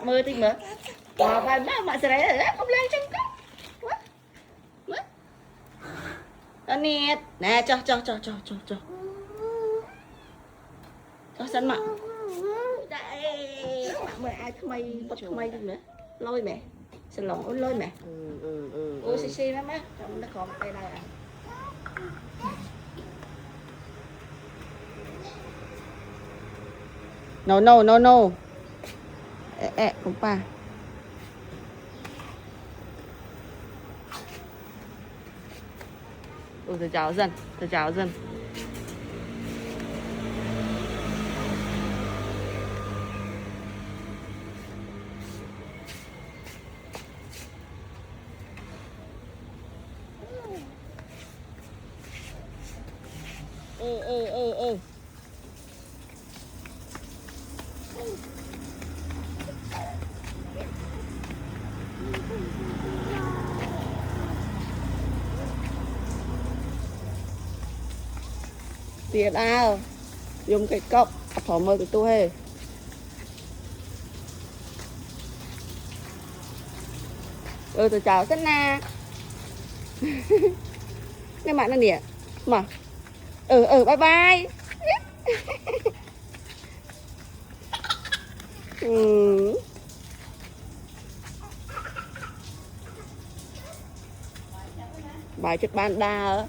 mơ tí mơ mà bài mà sẽ đấy không lên chân nè nè cho sân mạng đây mẹ ai mày bật mày nữa lôi mẹ sân lòng ôn lôi mẹ ôi xì lắm á trong nó còn đây đây à no không pa ôi tôi chào dần tiền ao dùng cái cốc phỏ mơ của tôi hề tôi chào rất na các bạn nó nè mà bye bye bài chất ban đa